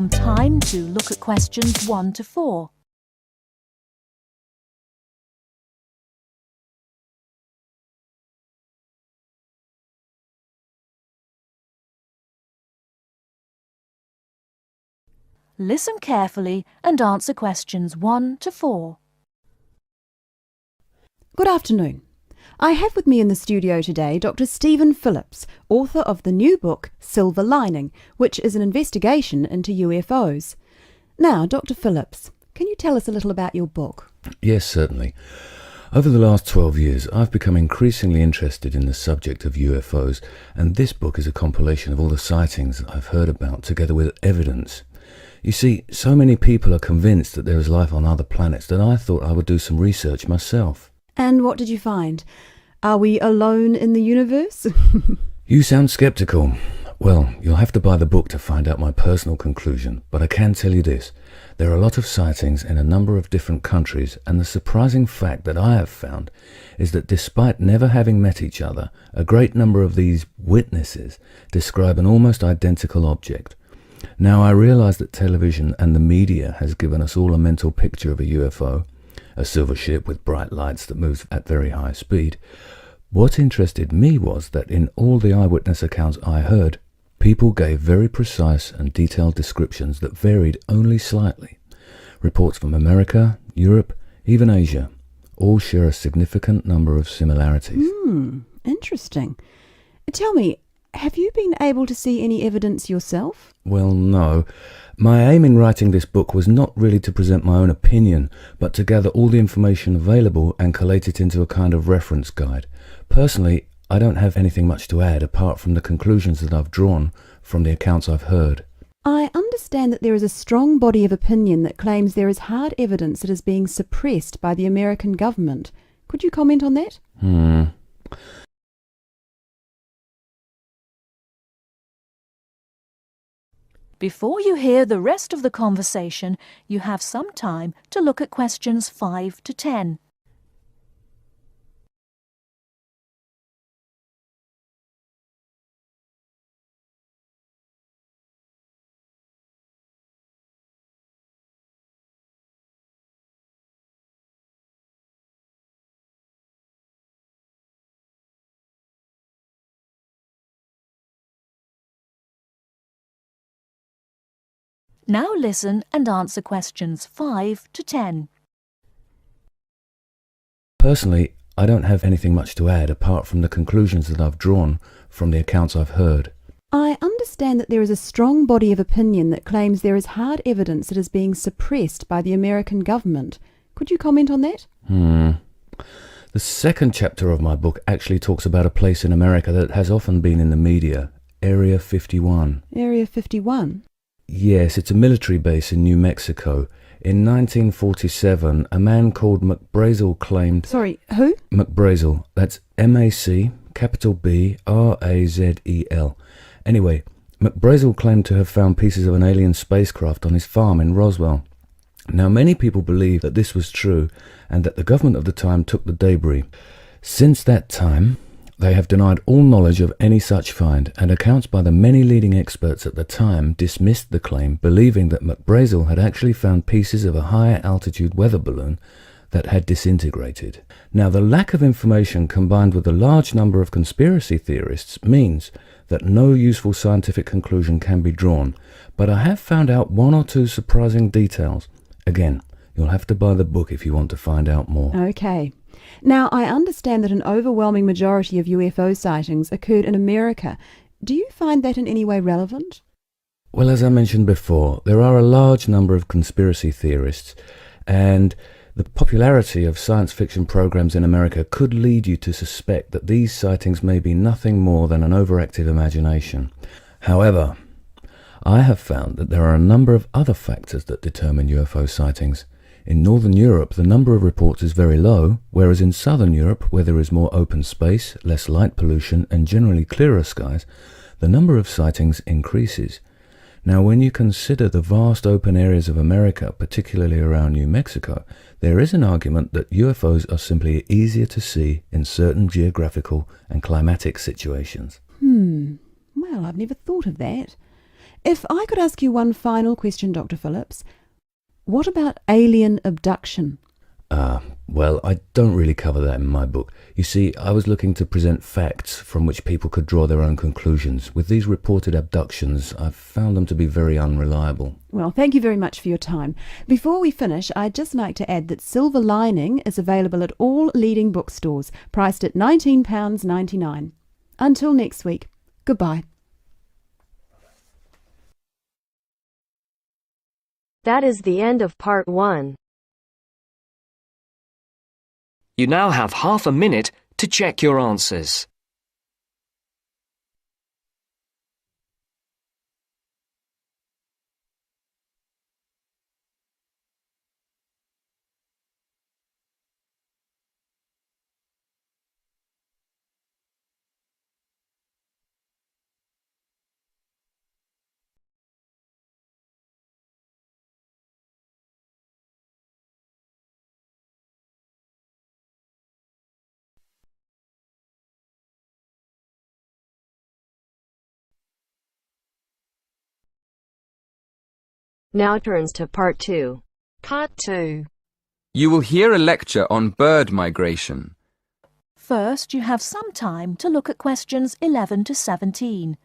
some time to look at questions 1 to 4. Listen carefully and answer questions 1 to 4. Good afternoon. I have with me in the studio today Dr. Stephen Phillips, author of the new book Silver Lining, which is an investigation into UFOs. Now, Dr. Phillips, can you tell us a little about your book? Yes, certainly. Over the last 12 years, I've become increasingly interested in the subject of UFOs, and this book is a compilation of all the sightings that I've heard about, together with evidence. You see, so many people are convinced that there is life on other planets that I thought I would do some research myself. And what did you find? Are we alone in the universe? You sound sceptical. Well, you'll have to buy the book to find out my personal conclusion, but I can tell you this. There are a lot of sightings in a number of different countries, and the surprising fact that I have found is that despite never having met each other, a great number of these witnesses describe an almost identical object. Now, I realise that television and the media has given us all a mental picture of a UFO, a silver ship with bright lights that moves at very high speed. What interested me was that in all the eyewitness accounts I heard, people gave very precise and detailed descriptions that varied only slightly. Reports from America, Europe, even Asia, all share a significant number of similarities. Interesting. Tell me, have you been able to see any evidence yourself? Well, no. My aim in writing this book was not really to present my own opinion, but to gather all the information available and collate it into a kind of reference guide. Personally, I don't have anything much to add apart from the conclusions that I've drawn from the accounts I've heard. I understand that there is a strong body of opinion that claims there is hard evidence that is being suppressed by the American government. Could you comment on that? Before you hear the rest of the conversation, you have some time to look at questions 5 to 10. Now listen and answer questions 5 to 10. Personally, I don't have anything much to add apart from the conclusions that I've drawn from the accounts I've heard. I understand that there is a strong body of opinion that claims there is hard evidence that is being suppressed by the American government. Could you comment on that? The second chapter of my book actually talks about a place in America that has often been in the media, Area 51. Area 51? Yes, it's a military base in New Mexico. In 1947, a man called McBrazel claimed... Sorry, who? McBrazel. That's M-A-C, capital B-R-A-Z-E-L. Anyway, McBrazel claimed to have found pieces of an alien spacecraft on his farm in Roswell. Now, many people believe that this was true and that the government of the time took the debris. Since that time, they have denied all knowledge of any such find, and accounts by the many leading experts at the time dismissed the claim, believing that McBrazel had actually found pieces of a higher altitude weather balloon that had disintegrated. Now, the lack of information combined with the large number of conspiracy theorists means that no useful scientific conclusion can be drawn, but I have found out one or two surprising details. Again, you'll have to buy the book if you want to find out more. Okay. Now, I understand that an overwhelming majority of UFO sightings occurred in America. Do you find that in any way relevant? Well, as I mentioned before, there are a large number of conspiracy theorists, and the popularity of science fiction programs in America could lead you to suspect that these sightings may be nothing more than an overactive imagination. However, I have found that there are a number of other factors that determine UFO sightings. In Northern Europe, the number of reports is very low, whereas in Southern Europe, where there is more open space, less light pollution, and generally clearer skies, the number of sightings increases. Now, when you consider the vast open areas of America, particularly around New Mexico, there is an argument that UFOs are simply easier to see in certain geographical and climatic situations. Well, I've never thought of that. If I could ask you one final question, Dr. Phillips, what about alien abduction? Well, I don't really cover that in my book. You see, I was looking to present facts from which people could draw their own conclusions. With these reported abductions, I've found them to be very unreliable. Well, thank you very much for your time. Before we finish, I'd just like to add that Silver Lining is available at all leading bookstores, priced at £19.99. Until next week, goodbye. That is the end of part 1. You now have half a minute to check your answers. Now turns to part 2. Part 2. You will hear a lecture on bird migration. First, you have some time to look at questions 11 to 17.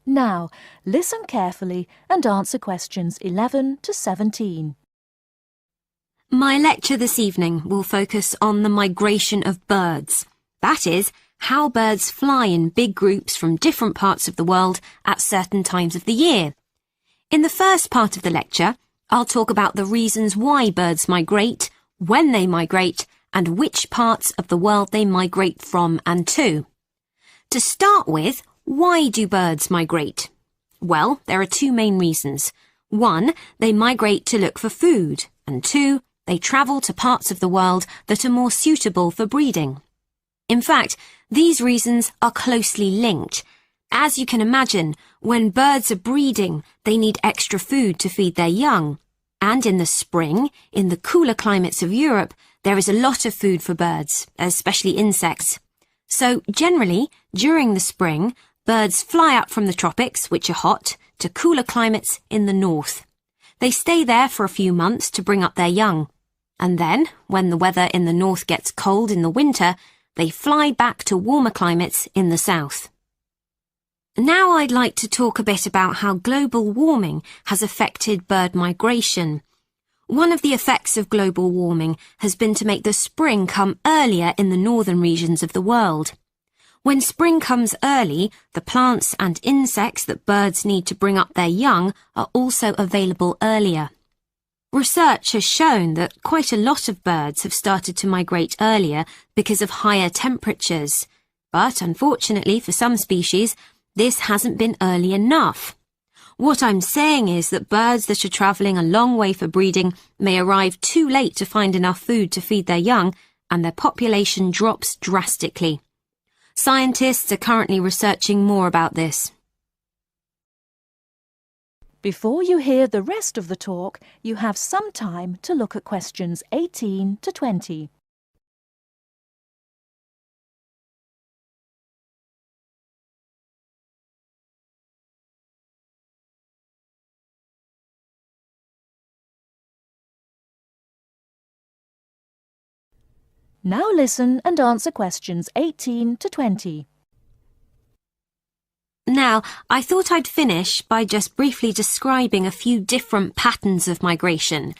Now, listen carefully and answer questions 11 to 17. My lecture this evening will focus on the migration of birds. That is, how birds fly in big groups from different parts of the world at certain times of the year. In the first part of the lecture, I'll talk about the reasons why birds migrate, when they migrate, and which parts of the world they migrate from and to. To start with, why do birds migrate? Well, there are two main reasons. 1, they migrate to look for food, and 2, they travel to parts of the world that are more suitable for breeding. In fact, these reasons are closely linked. As you can imagine, when birds are breeding, they need extra food to feed their young. And in the spring, in the cooler climates of Europe, there is a lot of food for birds, especially insects. So, generally, during the spring, birds fly up from the tropics, which are hot, to cooler climates in the north. They stay there for a few months to bring up their young. And then, when the weather in the north gets cold in the winter, they fly back to warmer climates in the south. Now I'd like to talk a bit about how global warming has affected bird migration. One of the effects of global warming has been to make the spring come earlier in the northern regions of the world. When spring comes early, the plants and insects that birds need to bring up their young are also available earlier. Research has shown that quite a lot of birds have started to migrate earlier because of higher temperatures. But unfortunately for some species, this hasn't been early enough. What I'm saying is that birds that are travelling a long way for breeding may arrive too late to find enough food to feed their young, and their population drops drastically. Scientists are currently researching more about this. Before you hear the rest of the talk, you have some time to look at questions 18 to 20. Now listen and answer questions 18 to 20. Now, I thought I'd finish by just briefly describing a few different patterns of migration.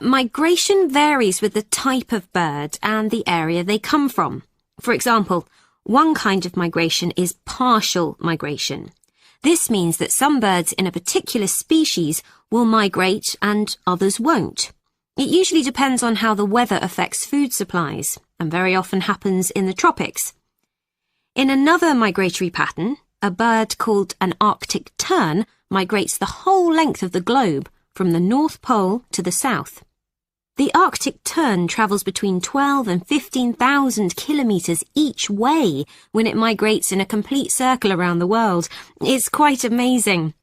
Migration varies with the type of bird and the area they come from. For example, one kind of migration is partial migration. This means that some birds in a particular species will migrate and others won't. It usually depends on how the weather affects food supplies, and very often happens in the tropics. In another migratory pattern, a bird called an Arctic tern migrates the whole length of the globe from the North Pole to the South. The Arctic tern travels between 12 and 15,000 kilometres each way when it migrates in a complete circle around the world. It's quite amazing.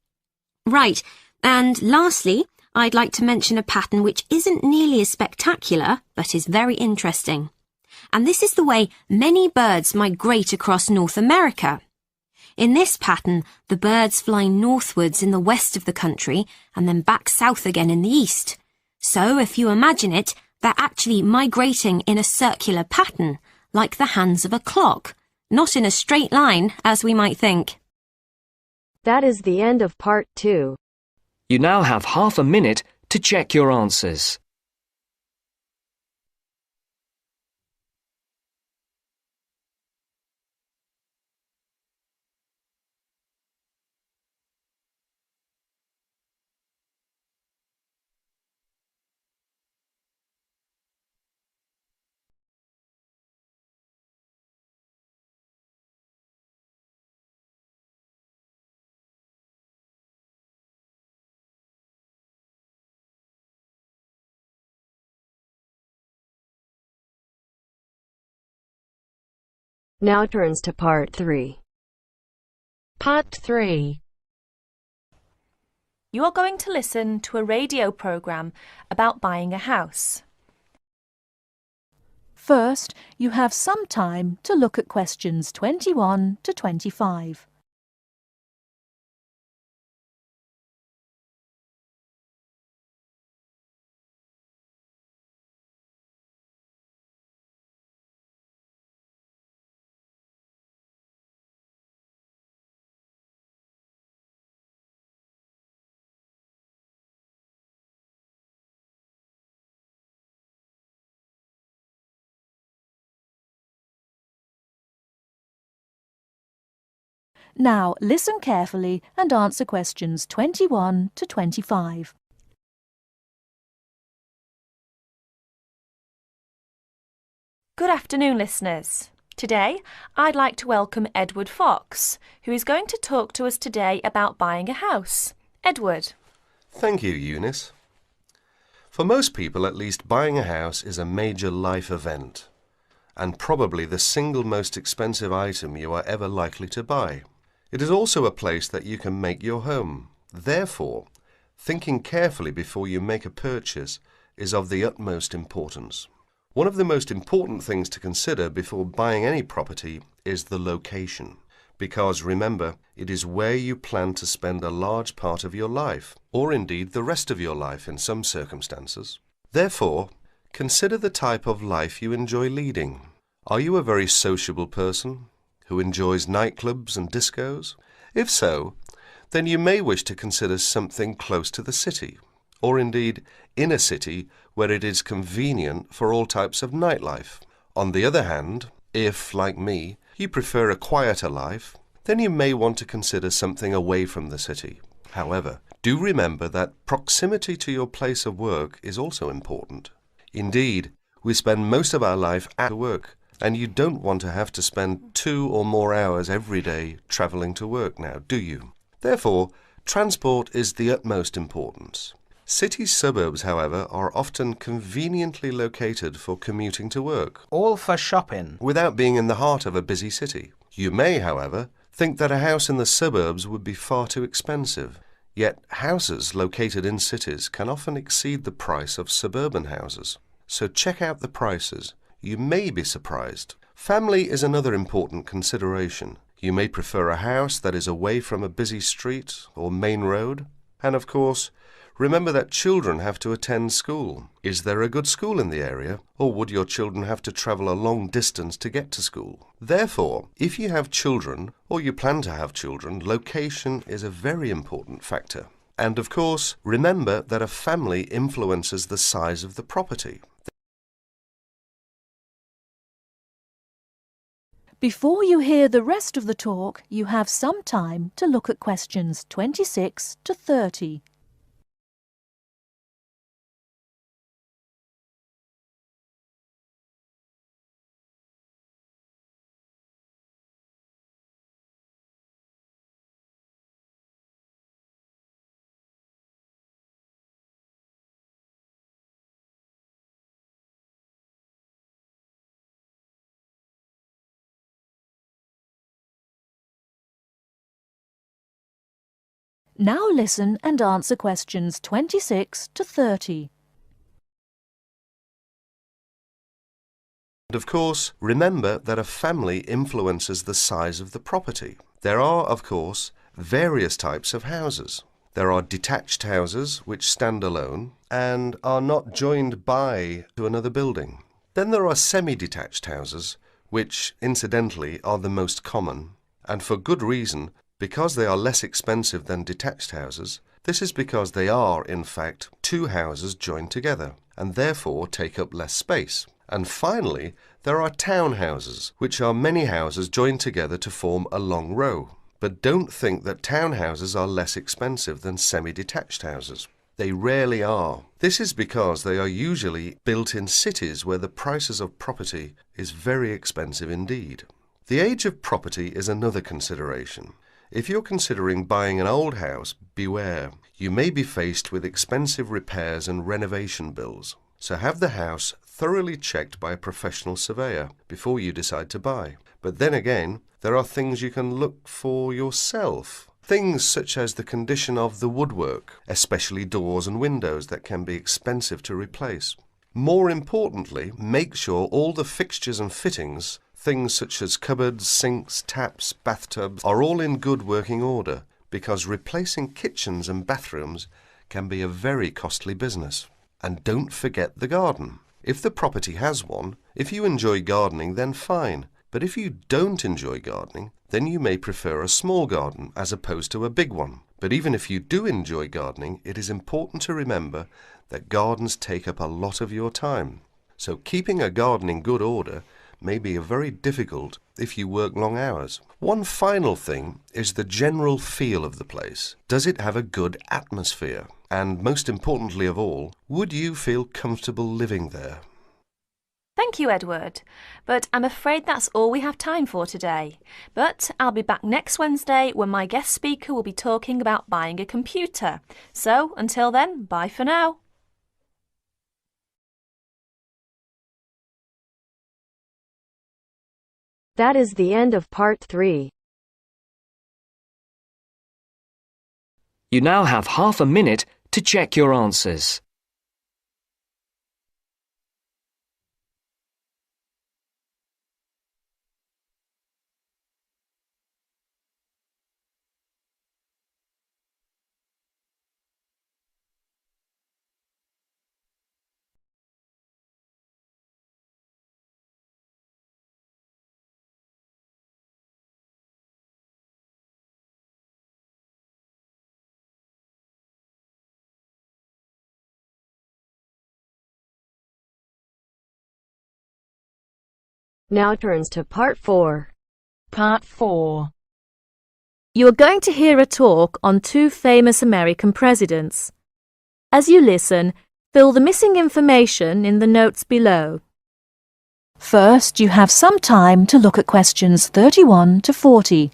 Right, and lastly, I'd like to mention a pattern which isn't nearly as spectacular, but is very interesting. And this is the way many birds migrate across North America. In this pattern, the birds fly northwards in the west of the country and then back south again in the east. So, if you imagine it, they're actually migrating in a circular pattern, like the hands of a clock, not in a straight line, as we might think. That is the end of part 2. You now have half a minute to check your answers. Now turns to part 3. Part 3. You are going to listen to a radio program about buying a house. First, you have some time to look at questions 21 to 25. Now, listen carefully and answer questions 21 to 25. Good afternoon, listeners. Today, I'd like to welcome Edward Fox, who is going to talk to us today about buying a house. Edward. Thank you, Eunice. For most people, at least, buying a house is a major life event, and probably the single most expensive item you are ever likely to buy. It is also a place that you can make your home. Therefore, thinking carefully before you make a purchase is of the utmost importance. One of the most important things to consider before buying any property is the location. Because remember, it is where you plan to spend a large part of your life, or indeed the rest of your life in some circumstances. Therefore, consider the type of life you enjoy leading. Are you a very sociable person who enjoys nightclubs and discos? If so, then you may wish to consider something close to the city, or indeed in a city where it is convenient for all types of nightlife. On the other hand, if, like me, you prefer a quieter life, then you may want to consider something away from the city. However, do remember that proximity to your place of work is also important. Indeed, we spend most of our life at work, and you don't want to have to spend 2 or more hours every day travelling to work now, do you? Therefore, transport is the utmost importance. City suburbs, however, are often conveniently located for commuting to work, all for shopping, without being in the heart of a busy city. You may, however, think that a house in the suburbs would be far too expensive. Yet houses located in cities can often exceed the price of suburban houses. So check out the prices. You may be surprised. Family is another important consideration. You may prefer a house that is away from a busy street or main road. And of course, remember that children have to attend school. Is there a good school in the area, or would your children have to travel a long distance to get to school? Therefore, if you have children, or you plan to have children, location is a very important factor. And of course, remember that a family influences the size of the property. Before you hear the rest of the talk, you have some time to look at questions 26 to 30. Now listen and answer questions 26 to 30. And of course, remember that a family influences the size of the property. There are, of course, various types of houses. There are detached houses which stand alone and are not joined by to another building. Then there are semi-detached houses, which, incidentally, are the most common, and for good reason, because they are less expensive than detached houses. This is because they are, in fact, two houses joined together, and therefore take up less space. And finally, there are townhouses, which are many houses joined together to form a long row. But don't think that townhouses are less expensive than semi-detached houses. They rarely are. This is because they are usually built in cities where the prices of property is very expensive indeed. The age of property is another consideration. If you're considering buying an old house, beware. You may be faced with expensive repairs and renovation bills. So have the house thoroughly checked by a professional surveyor before you decide to buy. But then again, there are things you can look for yourself. Things such as the condition of the woodwork, especially doors and windows that can be expensive to replace. More importantly, make sure all the fixtures and fittings, things such as cupboards, sinks, taps, bathtubs, are all in good working order, because replacing kitchens and bathrooms can be a very costly business. And don't forget the garden. If the property has one, if you enjoy gardening, then fine. But if you don't enjoy gardening, then you may prefer a small garden as opposed to a big one. But even if you do enjoy gardening, it is important to remember that gardens take up a lot of your time. So keeping a garden in good order may be very difficult if you work long hours. One final thing is the general feel of the place. Does it have a good atmosphere? And most importantly of all, would you feel comfortable living there? Thank you, Edward. But I'm afraid that's all we have time for today. But I'll be back next Wednesday when my guest speaker will be talking about buying a computer. So until then, bye for now. That is the end of part 3. You now have half a minute to check your answers. Now turns to part 4. Part 4. You are going to hear a talk on 2 famous American presidents. As you listen, fill the missing information in the notes below. First, you have some time to look at questions 31 to 40.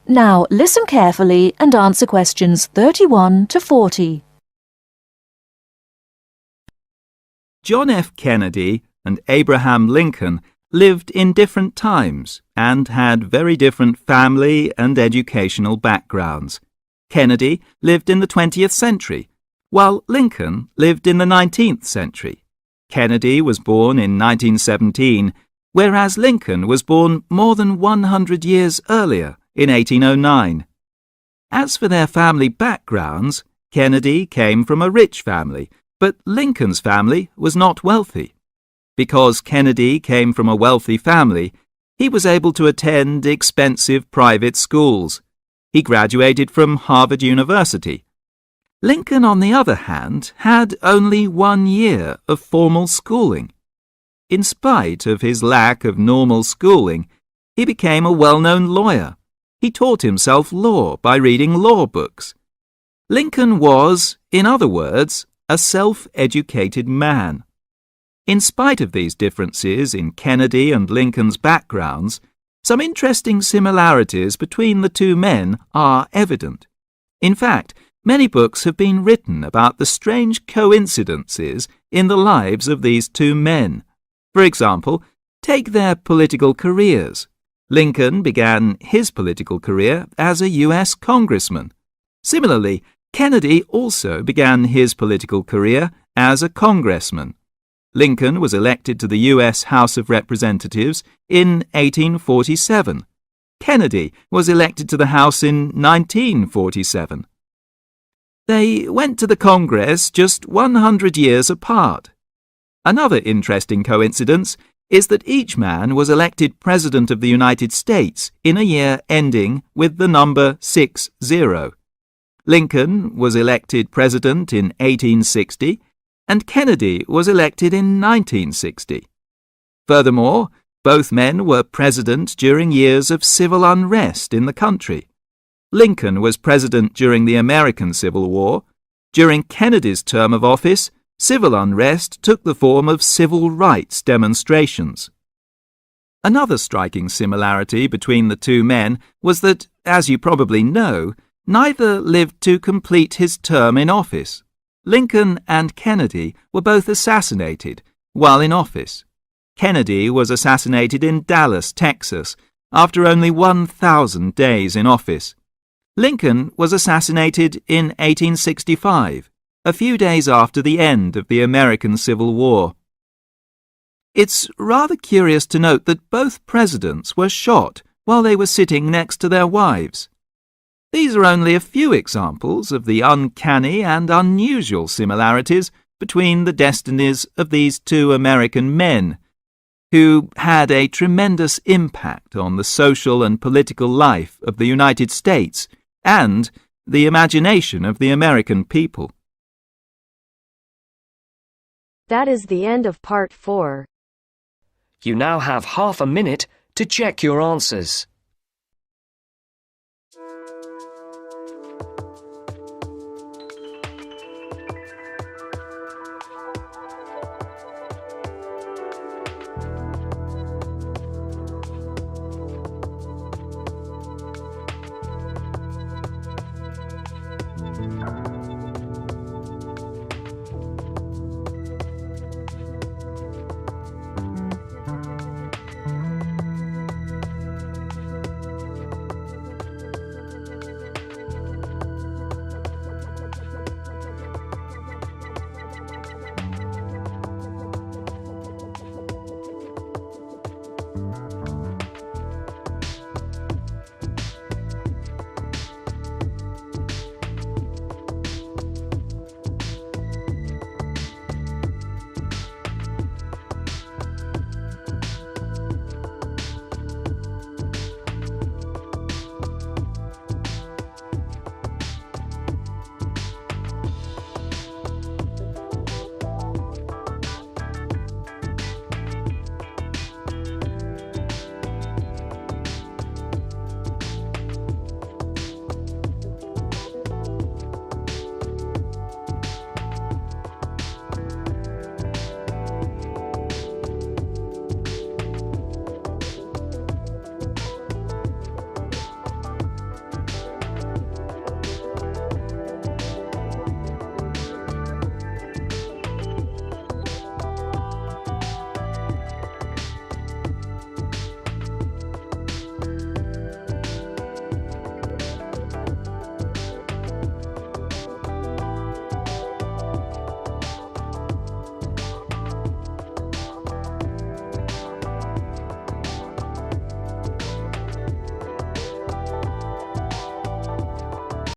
Now listen carefully and answer questions 31 to 40. John F. Kennedy and Abraham Lincoln lived in different times and had very different family and educational backgrounds. Kennedy lived in the 20th century, while Lincoln lived in the 19th century. Kennedy was born in 1917, whereas Lincoln was born more than 100 years earlier, in 1809. As for their family backgrounds, Kennedy came from a rich family, but Lincoln's family was not wealthy. Because Kennedy came from a wealthy family, he was able to attend expensive private schools. He graduated from Harvard University. Lincoln, on the other hand, had only 1 year of formal schooling. In spite of his lack of normal schooling, he became a well-known lawyer. He taught himself law by reading law books. Lincoln was, in other words, a self-educated man. In spite of these differences in Kennedy and Lincoln's backgrounds, some interesting similarities between the two men are evident. In fact, many books have been written about the strange coincidences in the lives of these two men. For example, take their political careers. Lincoln began his political career as a US congressman. Similarly, Kennedy also began his political career as a congressman. Lincoln was elected to the US House of Representatives in 1847. Kennedy was elected to the House in 1947. They went to the Congress just 100 years apart. Another interesting coincidence is that each man was elected President of the United States in a year ending with the number 60. Lincoln was elected President in 1860, and Kennedy was elected in 1960. Furthermore, both men were president during years of civil unrest in the country. Lincoln was president during the American Civil War. During Kennedy's term of office, civil unrest took the form of civil rights demonstrations. Another striking similarity between the two men was that, as you probably know, neither lived to complete his term in office. Lincoln and Kennedy were both assassinated while in office. Kennedy was assassinated in Dallas, Texas, after only 1,000 days in office. Lincoln was assassinated in 1865, a few days after the end of the American Civil War. It's rather curious to note that both presidents were shot while they were sitting next to their wives. These are only a few examples of the uncanny and unusual similarities between the destinies of these two American men, who had a tremendous impact on the social and political life of the United States and the imagination of the American people. That is the end of part 4. You now have half a minute to check your answers.